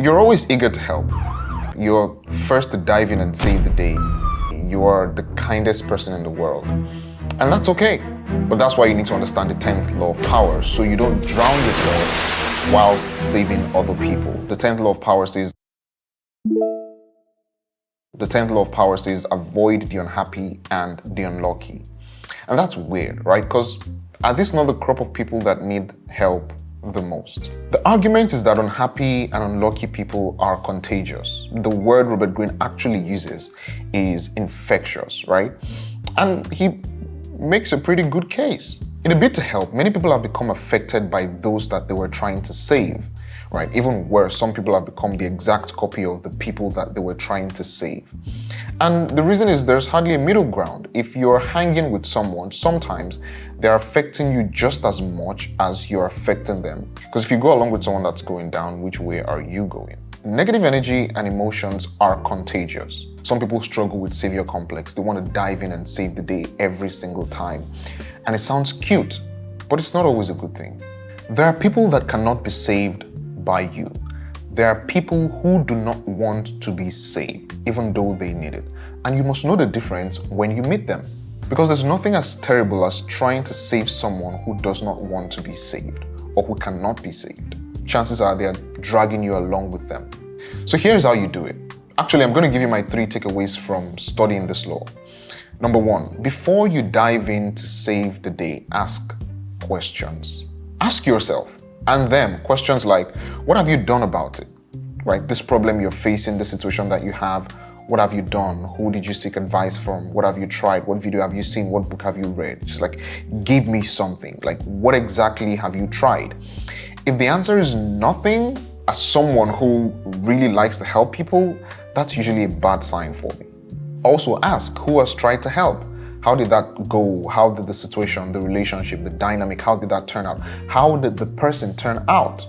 You're always eager to help. You're first to dive in and save the day. You are the kindest person in the world. And that's okay. But that's why you need to understand the 10th law of power, so you don't drown yourself whilst saving other people. The 10th law of power says, avoid the unhappy and the unlucky. And that's weird, right? Because are these not the crop of people that need help the most? The argument is that unhappy and unlucky people are contagious. The word Robert Greene actually uses is infectious, right? And he makes a pretty good case. In a bid to help, many people have become affected by those that they were trying to save, right? Even worse, some people have become the exact copy of the people that they were trying to save. And the reason is there's hardly a middle ground. If you're hanging with someone, sometimes they're affecting you just as much as you're affecting them. Because if you go along with someone that's going down, which way are you going? Negative energy and emotions are contagious. Some people struggle with savior complex. They want to dive in and save the day every single time. And it sounds cute, but it's not always a good thing. There are people that cannot be saved by you. There are people who do not want to be saved, even though they need it. And you must know the difference when you meet them. Because there's nothing as terrible as trying to save someone who does not want to be saved or who cannot be saved. Chances are they are dragging you along with them. So here's how you do it. Actually, I'm going to give you my 3 takeaways from studying this law. Number 1, before you dive in to save the day, ask questions. Ask yourself and them questions like, what have you done about it? Right? This problem you're facing, the situation that you have, what have you done? Who did you seek advice from? What have you tried? What video have you seen? What book have you read? Just like, give me something. Like, what exactly have you tried? If the answer is nothing, as someone who really likes to help people, that's usually a bad sign for me. Also ask who has tried to help. How did that go? How did the situation, the relationship, the dynamic, how did that turn out? How did the person turn out?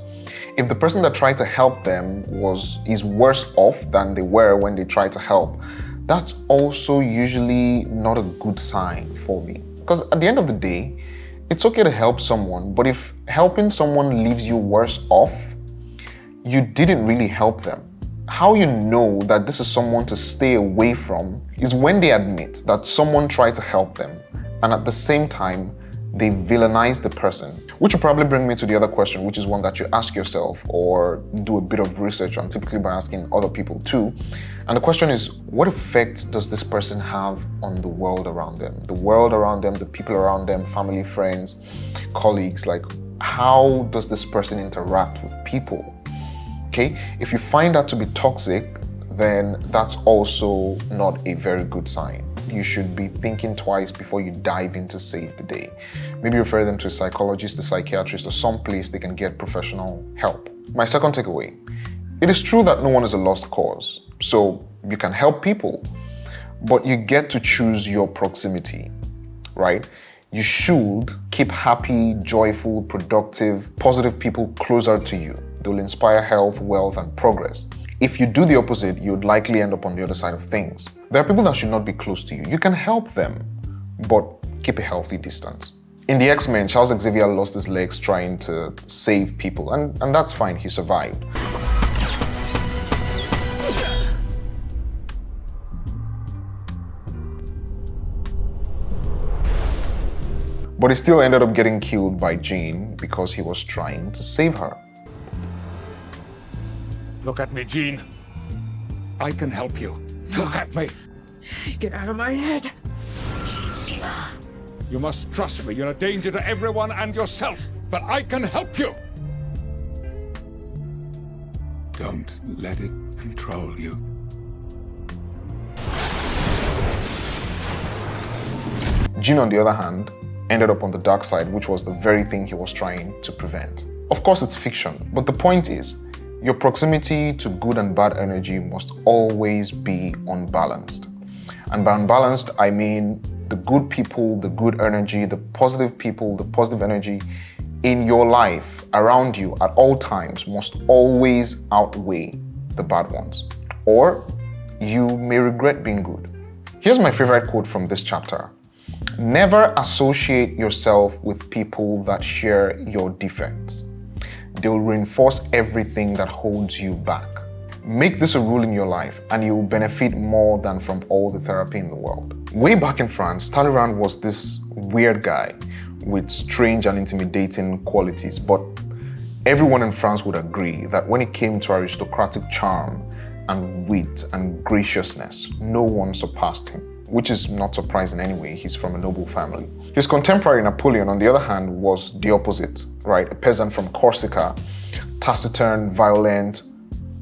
If the person that tried to help them is worse off than they were when they tried to help, that's also usually not a good sign for me. Because at the end of the day, it's okay to help someone, but if helping someone leaves you worse off, you didn't really help them. How you know that this is someone to stay away from is when they admit that someone tried to help them and at the same time, they villainize the person. Which will probably bring me to the other question, which is one that you ask yourself or do a bit of research on, typically by asking other people too. And the question is, what effect does this person have on the world around them? The world around them, the people around them, family, friends, colleagues, like how does this person interact with people? Okay, if you find that to be toxic, then that's also not a very good sign. You should be thinking twice before you dive in to save the day. Maybe refer them to a psychologist, a psychiatrist, or some place they can get professional help. My second takeaway, it is true that no one is a lost cause. So you can help people, but you get to choose your proximity, right? You should keep happy, joyful, productive, positive people closer to you. They will inspire health, wealth, and progress. If you do the opposite, you would likely end up on the other side of things. There are people that should not be close to you. You can help them, but keep a healthy distance. In the X-Men, Charles Xavier lost his legs trying to save people, and that's fine, he survived. But he still ended up getting killed by Jean because he was trying to save her. Look at me, Jean. I can help you. Look at me. Get out of my head. You must trust me. You're a danger to everyone and yourself, but I can help you. Don't let it control you. Jean, on the other hand, ended up on the dark side, which was the very thing he was trying to prevent. Of course, it's fiction, but the point is, your proximity to good and bad energy must always be unbalanced. And by unbalanced, I mean the good people, the good energy, the positive people, the positive energy in your life, around you at all times must always outweigh the bad ones. Or you may regret being good. Here's my favorite quote from this chapter. Never associate yourself with people that share your defects. they'll reinforce everything that holds you back. Make this a rule in your life and you will benefit more than from all the therapy in the world. Way back in France, Talleyrand was this weird guy with strange and intimidating qualities, but everyone in France would agree that when it came to aristocratic charm and wit and graciousness, no one surpassed him, which is not surprising anyway. He's from a noble family. His contemporary Napoleon, on the other hand, was the opposite, right? A peasant from Corsica, taciturn, violent,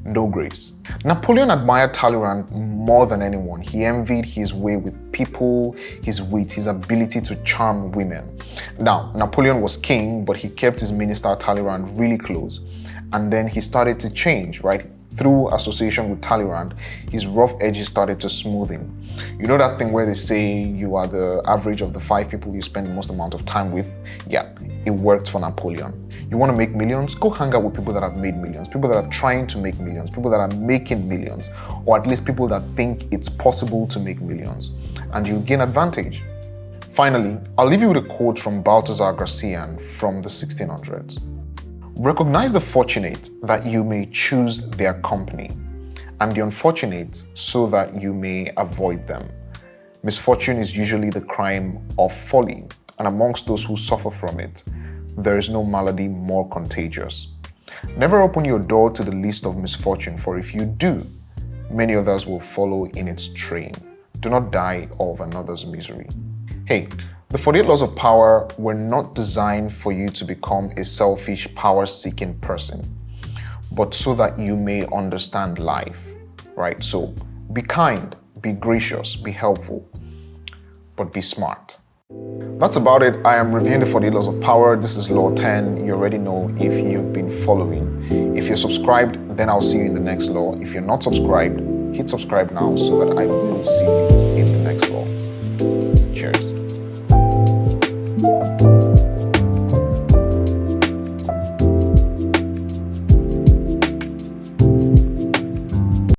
no grace. Napoleon admired Talleyrand more than anyone. He envied his way with people, his wit, his ability to charm women. Now, Napoleon was king, but he kept his minister Talleyrand really close. And then he started to change, right? Through association with Talleyrand, his rough edges started to smoothing. You know that thing where they say you are the average of the 5 people you spend the most amount of time with? Yeah, it worked for Napoleon. You want to make millions? Go hang out with people that have made millions, people that are trying to make millions, people that are making millions, or at least people that think it's possible to make millions, and you gain advantage. Finally, I'll leave you with a quote from Balthazar Gracian from the 1600s. Recognize the fortunate that you may choose their company, and the unfortunate so that you may avoid them. Misfortune is usually the crime of folly, and amongst those who suffer from it, there is no malady more contagious. Never open your door to the list of misfortune, for if you do, many others will follow in its train. Do not die of another's misery. Hey, the 48 laws of power were not designed for you to become a selfish, power-seeking person, but so that you may understand life, right? So be kind, be gracious, be helpful, but be smart. That's about it. I am reviewing the 48 laws of power. This is law 10. You already know if you've been following. If you're subscribed, then I'll see you in the next law. If you're not subscribed, hit subscribe now so that I will see you in the next law. Cheers.